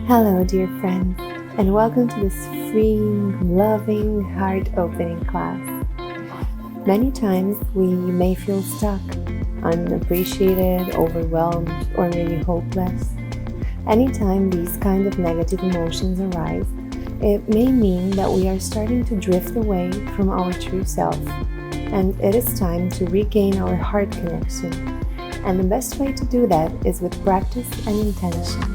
Hello, dear friends, and welcome to this freeing, loving, heart-opening class. Many times we may feel stuck, unappreciated, overwhelmed, or maybe hopeless. Anytime these kind of negative emotions arise, it may mean that we are starting to drift away from our true self, and it is time to regain our heart connection. And the best way to do that is with practice and intention.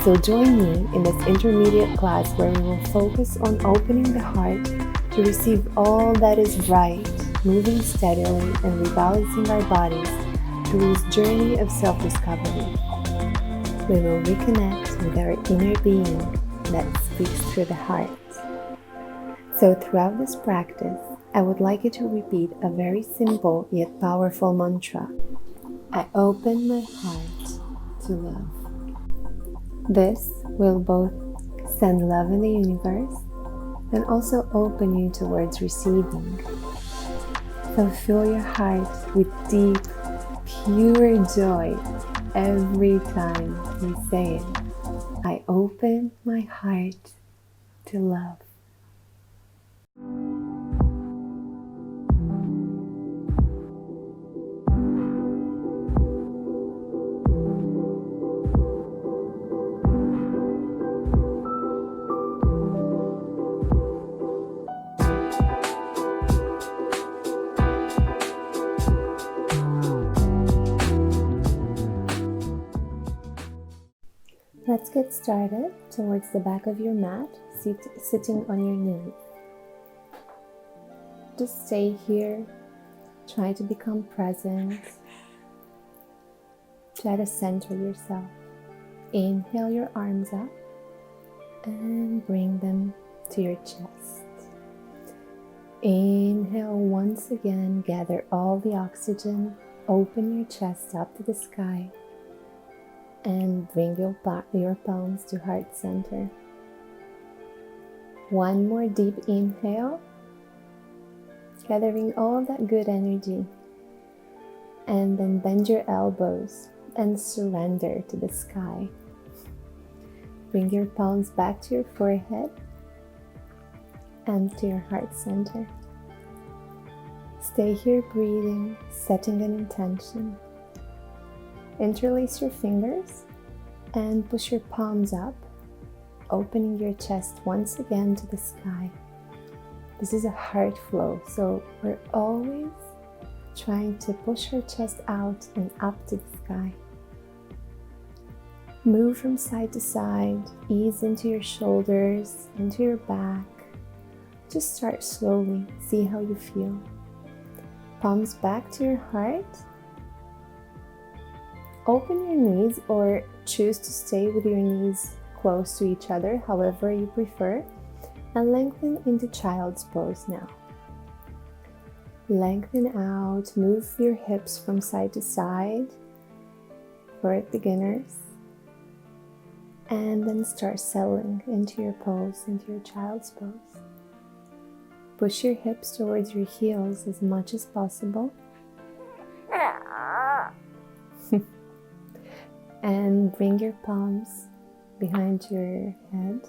So join me in this intermediate class where we will focus on opening the heart to receive all that is right, moving steadily and rebalancing our bodies through this journey of self-discovery. We will reconnect with our inner being that speaks through the heart. So throughout this practice, I would like you to repeat a very simple yet powerful mantra. I open my heart to love. This will both send love in the universe and also open you towards receiving. So fill your heart with deep, pure joy every time you say it. I open my heart to love. Let's get started towards the back of your mat, sitting on your knees. Just stay here, try to become present, try to center yourself. Inhale your arms up and bring them to your chest. Inhale once again, gather all the oxygen, open your chest up to the sky. And bring your palms to heart center. One more deep inhale, gathering all that good energy. And then bend your elbows and surrender to the sky. Bring your palms back to your forehead and to your heart center. Stay here breathing, setting an intention. Interlace your fingers and push your palms up, opening your chest once again to the sky. This is a heart flow, so we're always trying to push our chest out and up to the sky. Move from side to side, ease into your shoulders, into your back. Just start slowly, see how you feel. Palms back to your heart. Open your knees or choose to stay with your knees close to each other, however you prefer, and lengthen into child's pose now. Lengthen out, move your hips from side to side for beginners, and then start settling into your pose, into your child's pose. Push your hips towards your heels as much as possible. And bring your palms behind your head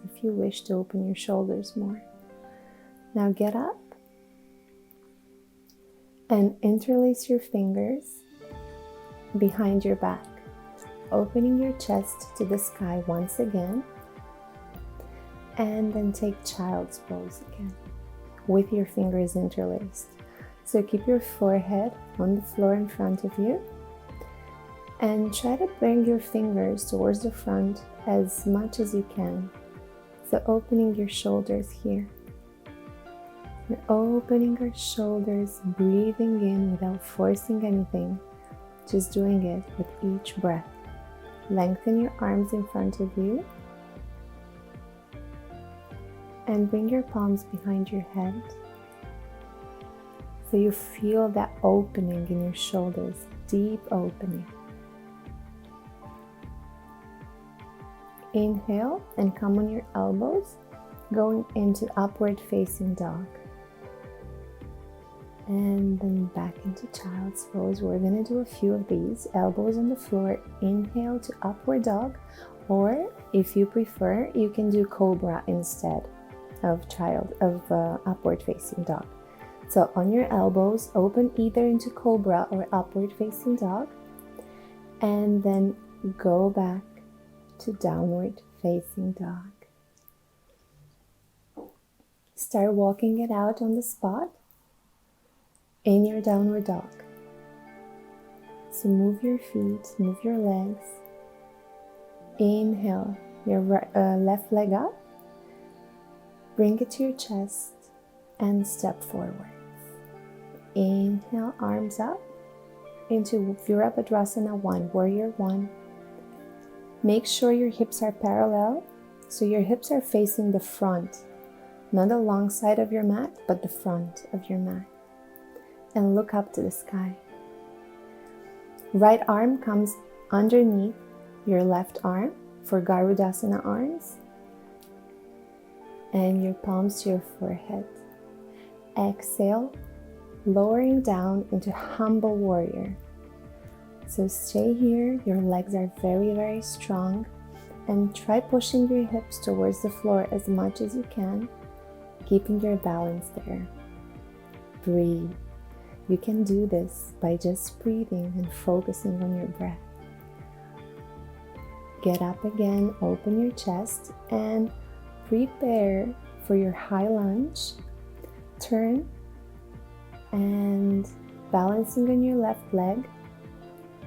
if you wish to open your shoulders more. Now get up and interlace your fingers behind your back, opening your chest to the sky once again, and then take child's pose again with your fingers interlaced. So keep your forehead on the floor in front of you. And try to bring your fingers towards the front as much as you can. So opening your shoulders here. We're opening our shoulders, breathing in without forcing anything. Just doing it with each breath. Lengthen your arms in front of you. And bring your palms behind your head. So you feel that opening in your shoulders, deep opening. Inhale and come on your elbows, going into upward facing dog. And then back into child's pose. We're going to do a few of these. Elbows on the floor, inhale to upward dog, or If you prefer, you can do cobra instead of upward facing dog. So on your elbows, open either into cobra or upward facing dog, and then go back to downward facing dog. Start walking it out on the spot in your downward dog. So move your feet, move your legs. Inhale your left leg up, bring it to your chest and step forward. Inhale, arms up into Virabhadrasana 1, Warrior 1. Make sure your hips are parallel, so your hips are facing the front, not the long side of your mat, but the front of your mat. And look up to the sky. Right arm comes underneath your left arm for Garudasana arms, and your palms to your forehead. Exhale, lowering down into humble warrior. So stay here, your legs are very, very strong, and try pushing your hips towards the floor as much as you can, keeping your balance there. Breathe. You can do this by just breathing and focusing on your breath. Get up again, open your chest, and prepare for your high lunge. Turn and balancing on your left leg,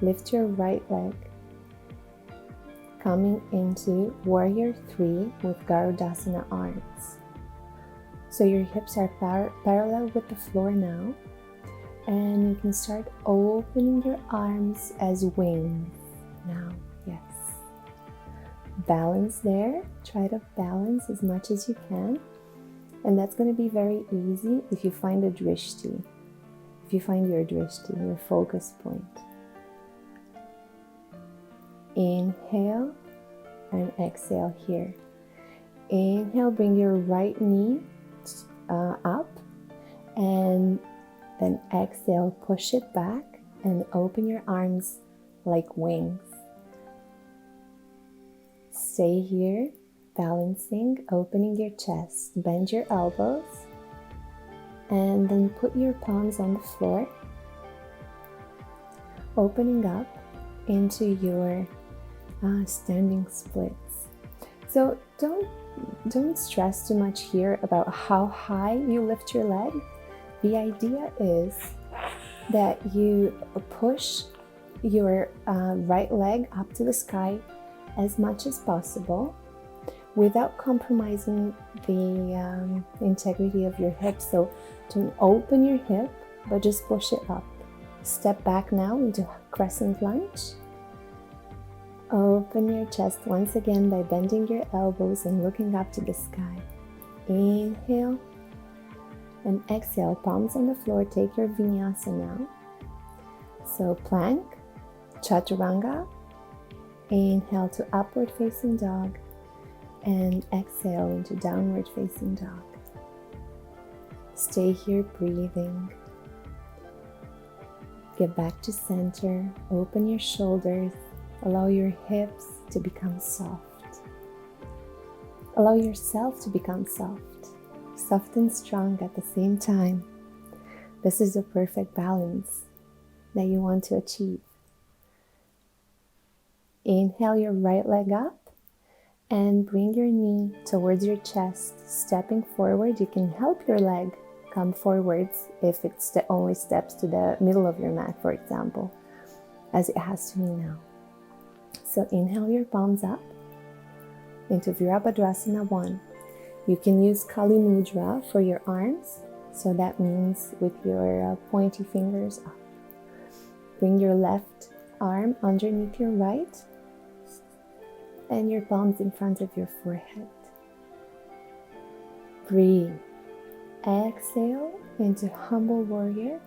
lift your right leg, coming into Warrior 3 with Garudasana arms. So your hips are parallel with the floor now, and you can start opening your arms as wings now. Yes. Balance there. Try to balance as much as you can. And that's going to be very easy if you find a drishti. If you find your drishti, your focus point. Inhale and exhale here. Inhale, bring your right knee up, and then exhale, push it back and open your arms like wings. Stay here, balancing, opening your chest, bend your elbows, and then put your palms on the floor, opening up into your standing splits. So don't stress too much here about how high you lift your leg. The idea is that you push your right leg up to the sky as much as possible without compromising the integrity of your hip. So don't open your hip, but just push it up. Step back now into crescent lunge. Open your chest once again by bending your elbows and looking up to the sky. Inhale and exhale, palms on the floor. Take your vinyasa now. So plank, chaturanga. Inhale to upward facing dog and exhale into downward facing dog. Stay here breathing. Get back to center. Open your shoulders. Allow your hips to become soft. Allow yourself to become soft. Soft and strong at the same time. This is the perfect balance that you want to achieve. Inhale your right leg up and bring your knee towards your chest, stepping forward. You can help your leg come forwards if it only steps to the middle of your mat, for example, as it has to me now. So inhale your palms up into Virabhadrasana 1. You can use Kali Mudra for your arms, so that means with your pointy fingers up. Bring your left arm underneath your right and your palms in front of your forehead. Breathe. Exhale into humble warrior.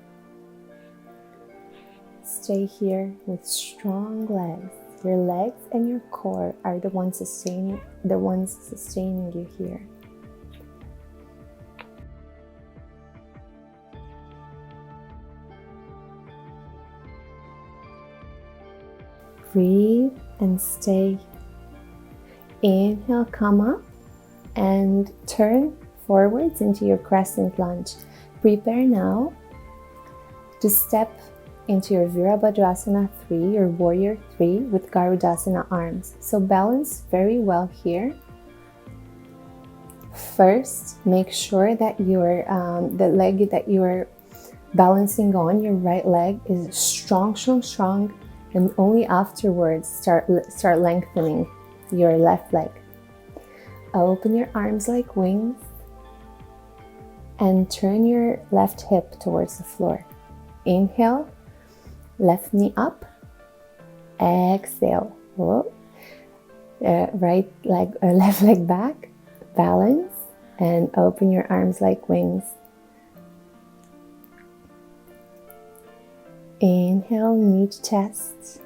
Stay here with strong legs. Your legs and your core are the ones sustaining you here. Breathe and stay Inhale, come up and turn forwards into your crescent lunge. Prepare now to step into your Virabhadrasana 3, your Warrior 3 with Garudasana arms. So balance very well here. First, make sure that the leg that you're balancing on, your right leg, is strong, and only afterwards start lengthening your left leg. Open your arms like wings and turn your left hip towards the floor. Inhale, left knee up. Exhale. Left leg back. Balance and open your arms like wings. Inhale, knee to chest.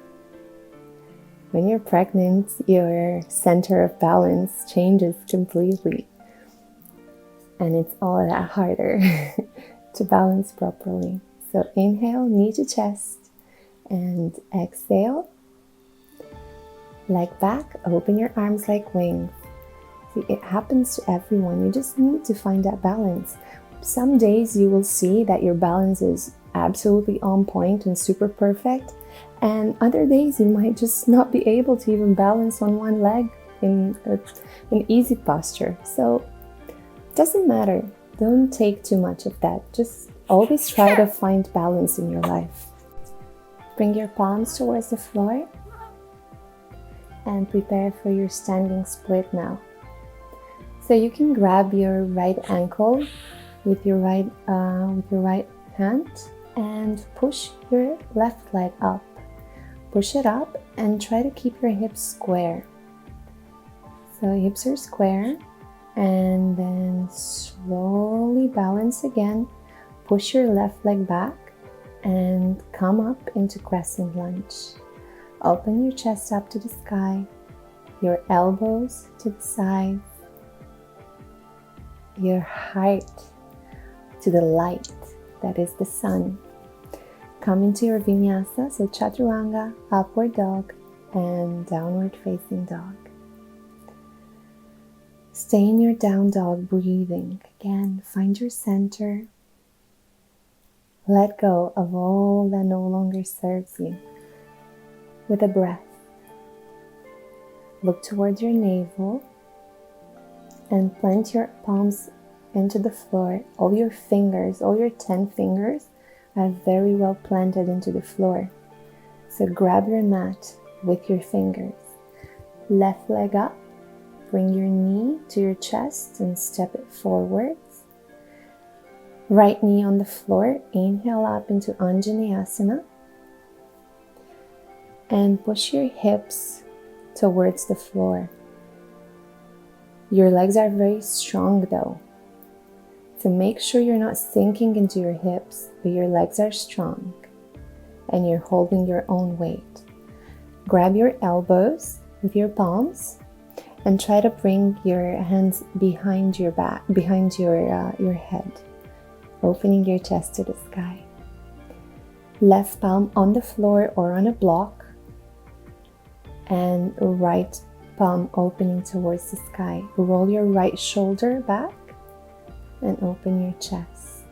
When you're pregnant, your center of balance changes completely. And it's all that harder to balance properly. So inhale, knee to chest. And exhale, leg back, open your arms like wings. See, it happens to everyone. You just need to find that balance. Some days you will see that your balance is absolutely on point and super perfect. And other days you might just not be able to even balance on one leg in an easy posture. So it doesn't matter. Don't take too much of that. Just always try to find balance in your life. Bring your palms towards the floor and prepare for your standing split now. So you can grab your right ankle with your right hand and push your left leg up. Push it up and try to keep your hips square. So hips are square, and then slowly balance again. Push your left leg back and come up into crescent lunge. Open your chest up to the sky, your elbows to the sides, your heart to the light, that is the sun. Come into your vinyasa, so chaturanga, upward dog, and downward facing dog. Stay in your down dog, breathing. Again, find your center. Let go of all that no longer serves you with a breath. Look towards your navel and plant your palms into the floor. All your fingers, all your 10 fingers are very well planted into the floor. So grab your mat with your fingers. Left leg up, bring your knee to your chest and step it forwards. Right knee on the floor, inhale up into Anjaneyasana. And push your hips towards the floor. Your legs are very strong though. So make sure you're not sinking into your hips, but your legs are strong and you're holding your own weight. Grab your elbows with your palms and try to bring your hands behind your back, behind your head, opening your chest to the sky. Left palm on the floor or on a block, and right palm opening towards the sky. Roll your right shoulder back and open your chest.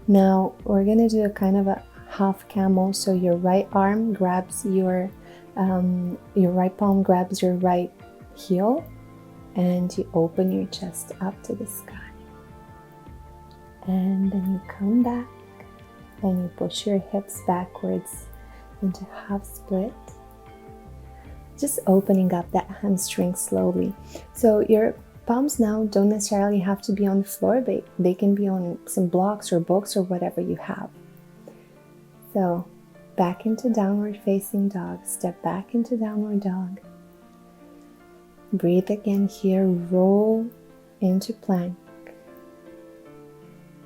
Now we're going to do a kind of a half camel. So your right arm grabs your right palm grabs your right heel, and you open your chest up to the sky. And then you come back and you push your hips backwards into half split. Just opening up that hamstring slowly. So your palms now don't necessarily have to be on the floor, but they can be on some blocks or books or whatever you have. So back into downward facing dog. Step back into downward dog. Breathe again here. Roll into plank.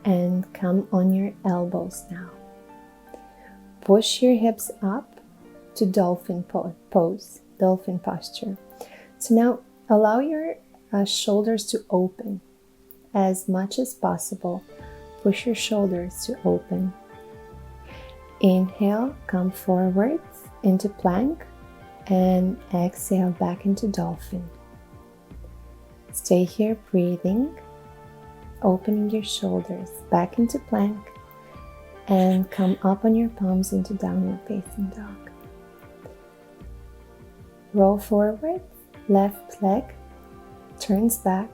And come on your elbows now. Push your hips up to dolphin pose, dolphin posture. So now allow your shoulders to open as much as possible. Push your shoulders to open. Inhale, come forwards into plank and exhale back into dolphin. Stay here breathing, opening your shoulders back into plank, and come up on your palms into downward facing dog. Roll forward, left leg turns back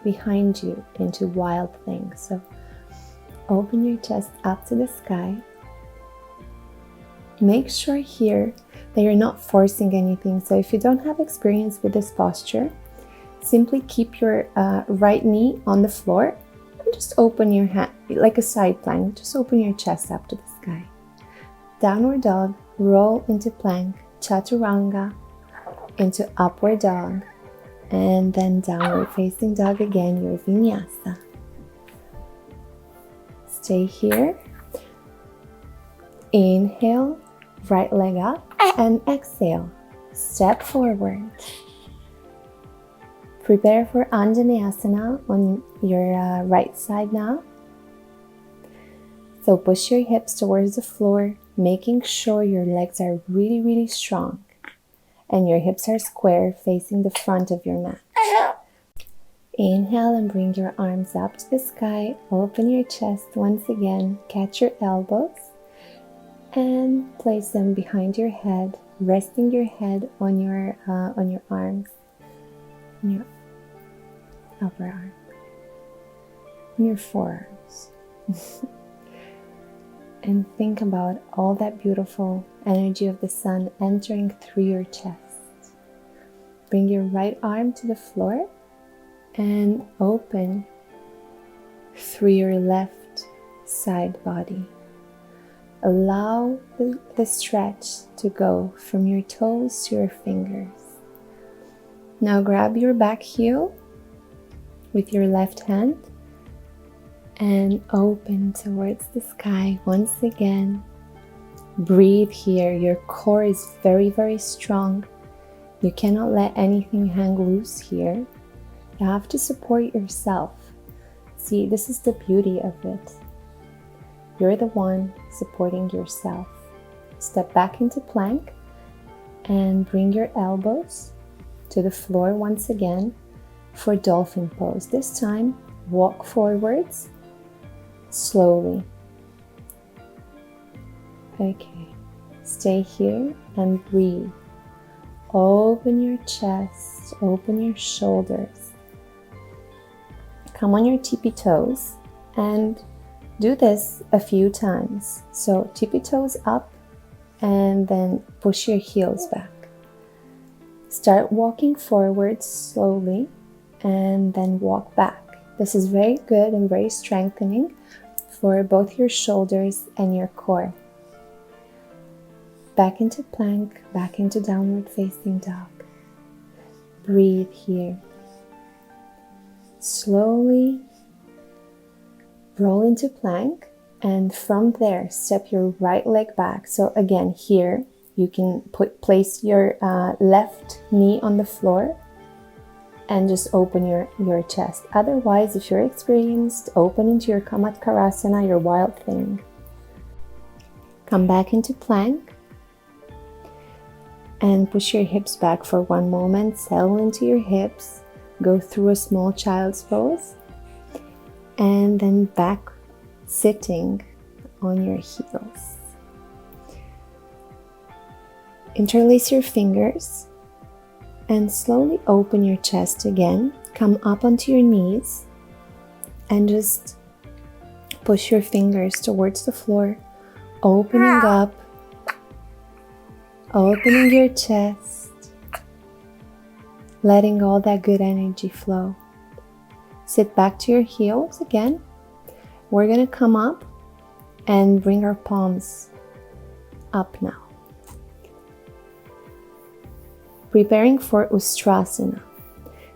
behind you into wild thing. So open your chest up to the sky. Make sure here that you're not forcing anything. So if you don't have experience with this posture, simply keep your right knee on the floor and just open your hand like a side plank. Just open your chest up to the sky. Downward dog, roll into plank, chaturanga, into upward dog, and then downward facing dog again, your vinyasa. Stay here. Inhale, right leg up, and exhale, step forward. Prepare for Anjaneyasana on your right side now. So push your hips towards the floor, making sure your legs are really, really strong and your hips are square facing the front of your mat. Inhale and bring your arms up to the sky. Open your chest once again. Catch your elbows and place them behind your head, resting your head on your arms, on your upper arm, on your forearms. And think about all that beautiful energy of the sun entering through your chest. Bring your right arm to the floor and open through your left side body. Allow the stretch to go from your toes to your fingers. Now grab your back heel with your left hand and open towards the sky once again. Breathe here. Your core is very, very strong. You cannot let anything hang loose here. You have to support yourself. See, this is the beauty of it. You're the one supporting yourself. Step back into plank and bring your elbows to the floor once again for dolphin pose. This time, walk forwards slowly. Okay, stay here and breathe. Open your chest, open your shoulders. Come on your tippy toes and do this a few times. So tippy toes up and then push your heels back. Start walking forward slowly and then walk back. This is very good and very strengthening for both your shoulders and your core. Back into plank, back into downward facing dog. Breathe here. Slowly roll into plank, and from there step your right leg back. So again, here you can place your left knee on the floor and just open your chest. Otherwise, if you're experienced, open into your Kamatkarasana, your wild thing. Come back into plank and push your hips back for one moment. Settle into your hips. Go through a small child's pose. And then back sitting on your heels. Interlace your fingers and slowly open your chest again. Come up onto your knees and just push your fingers towards the floor, opening up, opening your chest, letting all that good energy flow. Sit back to your heels again. We're going to come up and bring our palms up now. Preparing for Ustrasana.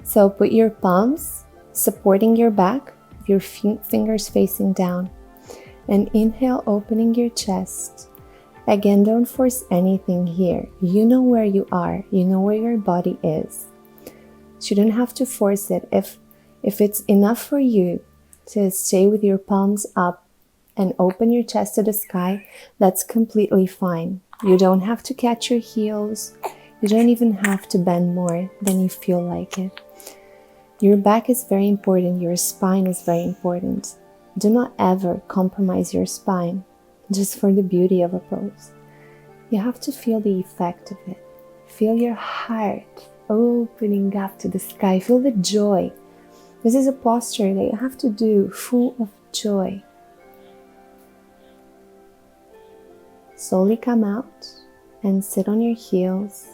So put your palms supporting your back, your fingers facing down. And inhale, opening your chest. Again, don't force anything here. You know where you are. You know where your body is. So you don't have to force it. If it's enough for you to stay with your palms up and open your chest to the sky, that's completely fine. You don't have to catch your heels. You don't even have to bend more than you feel like it. Your back is very important. Your spine is very important. Do not ever compromise your spine just for the beauty of a pose. You have to feel the effect of it. Feel your heart opening up to the sky. Feel the joy. This is a posture that you have to do full of joy. Slowly come out and sit on your heels,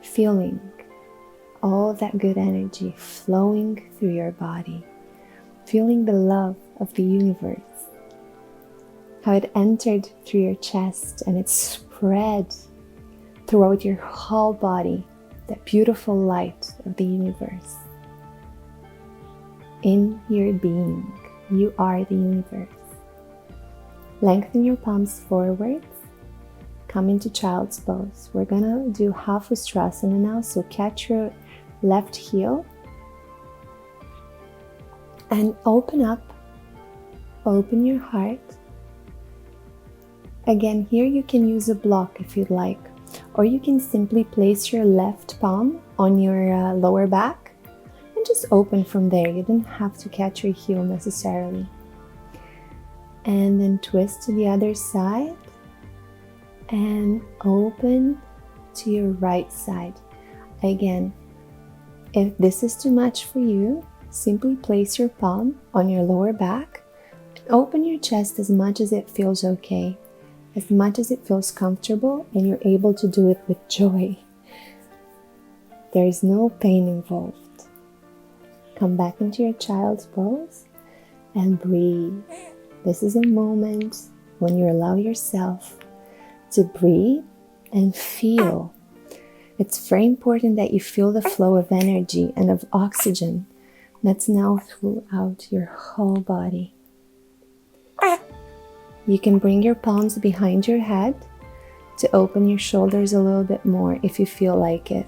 feeling all that good energy flowing through your body, feeling the love of the universe, how it entered through your chest and it spread throughout your whole body, that beautiful light of the universe. In your being, you are the universe. Lengthen your palms forwards. Come into child's pose. We're gonna do half Ustrasana now, so catch your left heel and open up, open your heart. Again, here you can use a block if you'd like, or you can simply place your left palm on your lower back and just open from there. You don't have to catch your heel necessarily. And then twist to the other side and open to your right side. Again, if this is too much for you, simply place your palm on your lower back and open your chest as much as it feels okay, as much as it feels comfortable, and you're able to do it with joy. There is no pain involved. Come back into your child's pose and breathe. This is a moment when you allow yourself to breathe and feel. It's very important that you feel the flow of energy and of oxygen that's now throughout your whole body. You can bring your palms behind your head to open your shoulders a little bit more if you feel like it.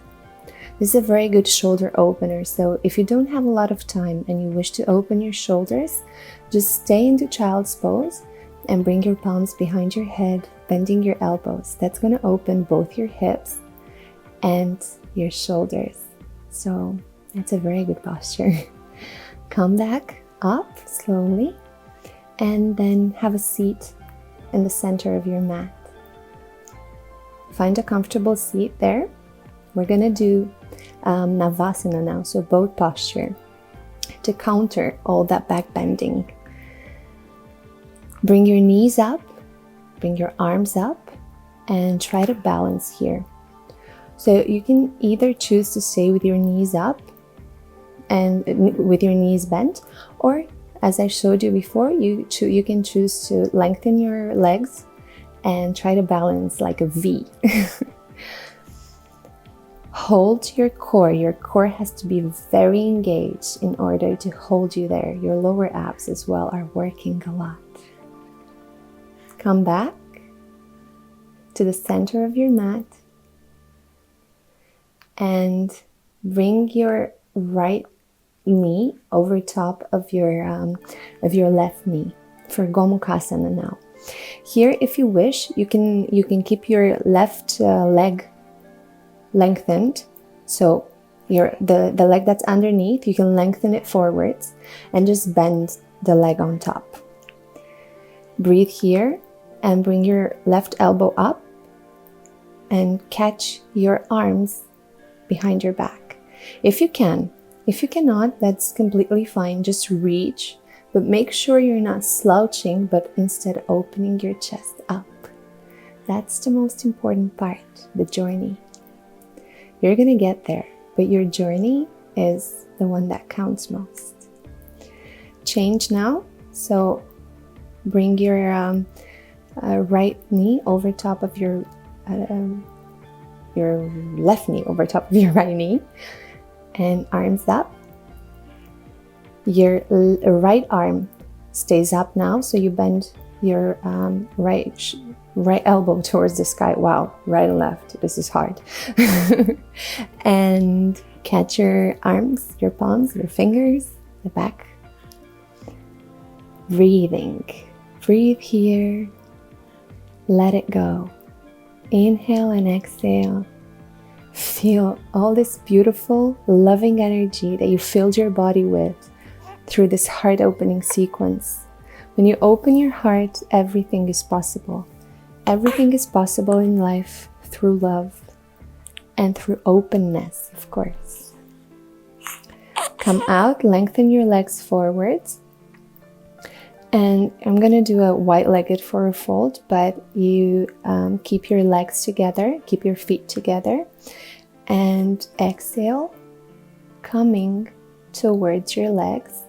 This is a very good shoulder opener, so if you don't have a lot of time and you wish to open your shoulders, just stay into child's pose and bring your palms behind your head, bending your elbows. That's going to open both your hips and your shoulders. So that's a very good posture. Come back up slowly and then have a seat in the center of your mat. Find a comfortable seat there. We're going to do Navasana now, so boat posture, to counter all that back bending. Bring your knees up, bring your arms up, and try to balance here. So you can either choose to stay with your knees up and with your knees bent, or as I showed you before, you can choose to lengthen your legs and try to balance like a V. Hold your core. Your core has to be very engaged in order to hold you there. Your lower abs as well are working a lot. Come back to the center of your mat and bring your right knee over top of your left knee for Gomukhasana now. Here, if you wish, you can keep your left leg lengthened. So the leg that's underneath, you can lengthen it forwards and just bend the leg on top. Breathe here and bring your left elbow up and catch your arms behind your back. If you can. If you cannot, that's completely fine. Just reach, but make sure you're not slouching, but instead opening your chest up. That's the most important part, the journey. You're gonna get there, but your journey is the one that counts most. Change now. So bring your right knee over top of your left knee over top of your right knee, and arms up. Your right arm stays up now, so you bend your right elbow towards the sky. Wow, right and left, this is hard. And catch your arms, your palms, your fingers, the back. Breathing. Breathe here. Let it go. Inhale and exhale. Feel all this beautiful, loving energy that you filled your body with through this heart opening sequence. When you open your heart, everything is possible. Everything is possible in life through love and through openness, of course. Come out, lengthen your legs forwards. And I'm going to do a wide-legged forward fold, but you keep your legs together, keep your feet together, and exhale, coming towards your legs.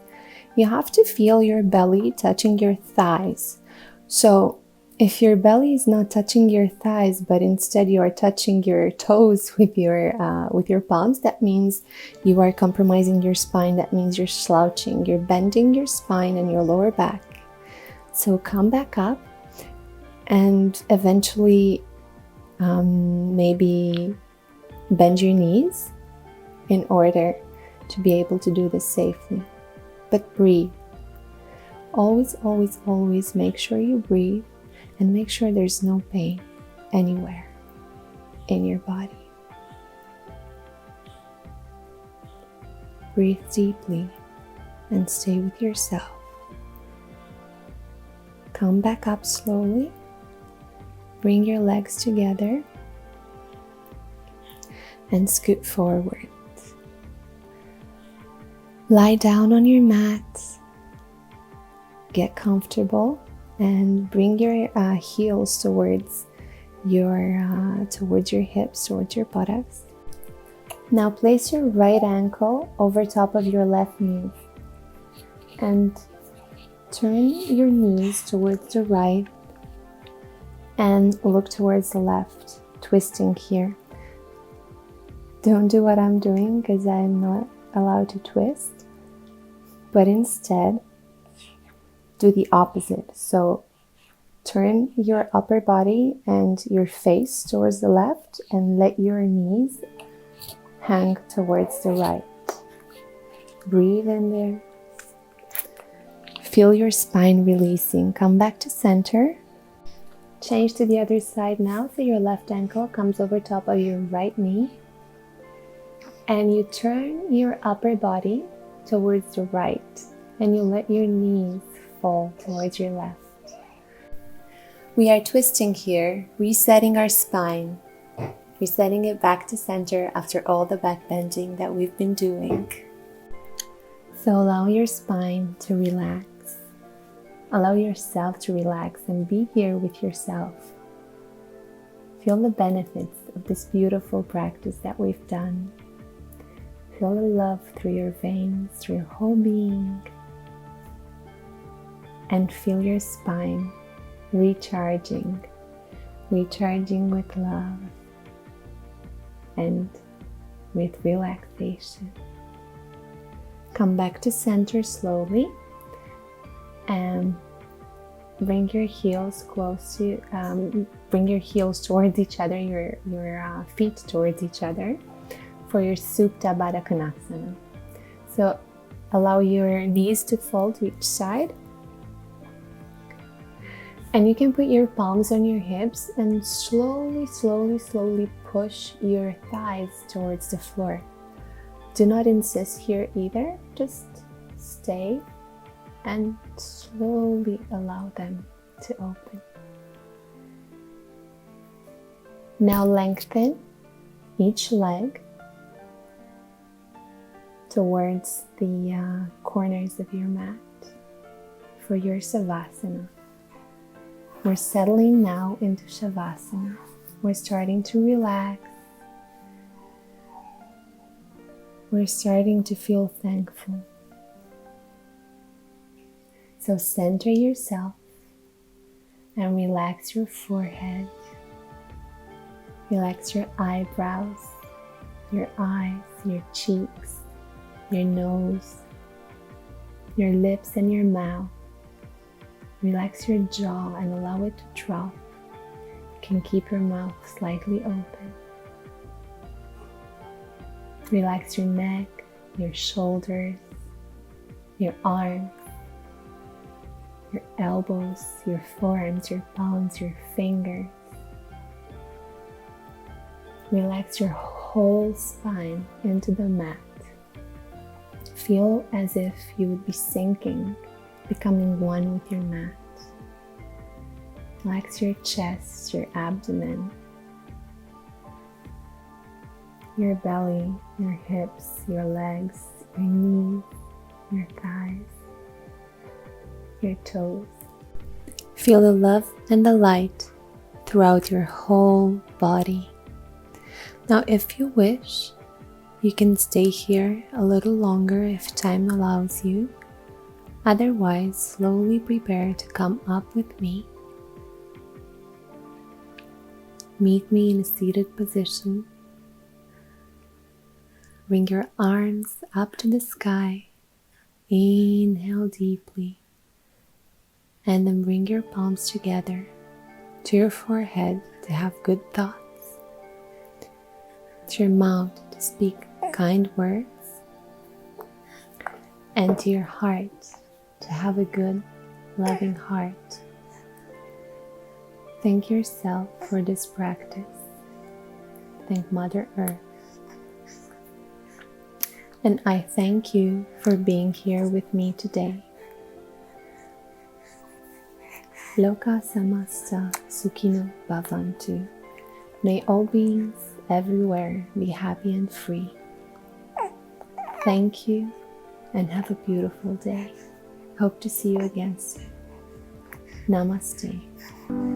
You have to feel your belly touching your thighs. So if your belly is not touching your thighs, but instead you are touching your toes with your palms, that means you are compromising your spine. That means you're slouching. You're bending your spine and your lower back. So come back up and eventually maybe bend your knees in order to be able to do this safely. But breathe. Always, always, always make sure you breathe and make sure there's no pain anywhere in your body. Breathe deeply and stay with yourself. Come back up slowly. Bring your legs together and scoot forward. Lie down on your mat. Get comfortable and bring your heels towards your hips, towards your buttocks. Now place your right ankle over top of your left knee and turn your knees towards the right and look towards the left, twisting here. Don't do what I'm doing because I'm not allowed to twist, but instead do the opposite. So turn your upper body and your face towards the left and let your knees hang towards the right. Breathe in there. Feel your spine releasing. Come back to center. Change to the other side now. So your left ankle comes over top of your right knee. And you turn your upper body towards the right. And you let your knees fall towards your left. We are twisting here, resetting our spine. Resetting it back to center after all the back bending that we've been doing. So allow your spine to relax. Allow yourself to relax and be here with yourself. Feel the benefits of this beautiful practice that we've done. Feel the love through your veins, through your whole being. And feel your spine recharging with love and with relaxation. Come back to center slowly and bring your heels towards each other, your feet towards each other for your Supta Baddha Konasana. So allow your knees to fall to each side. And you can put your palms on your hips and slowly, slowly, slowly push your thighs towards the floor. Do not insist here either. Just stay and slowly allow them to open. Now lengthen each leg towards the corners of your mat for your Savasana. We're settling now into Shavasana. We're starting to relax. We're starting to feel thankful. So center yourself and relax your forehead. Relax your eyebrows, your eyes, your cheeks, your nose, your lips and your mouth. Relax your jaw and allow it to drop. You can keep your mouth slightly open. Relax your neck, your shoulders, your arms, your elbows, your forearms, your palms, your fingers. Relax your whole spine into the mat. Feel as if you would be sinking, becoming one with your mat. Relax your chest, your abdomen, your belly, your hips, your legs, your knees, your thighs, your toes. Feel the love and the light throughout your whole body. Now, if you wish, you can stay here a little longer if time allows you. Otherwise, slowly prepare to come up with me. Meet me in a seated position. Bring your arms up to the sky. Inhale deeply. And then bring your palms together to your forehead to have good thoughts. To your mouth to speak kind words. And to your heart to have a good, loving heart. Thank yourself for this practice. Thank Mother Earth. And I thank you for being here with me today. Loka samasta sukhino bhavantu. May all beings everywhere be happy and free. Thank you and have a beautiful day. Hope to see you again soon. Namaste.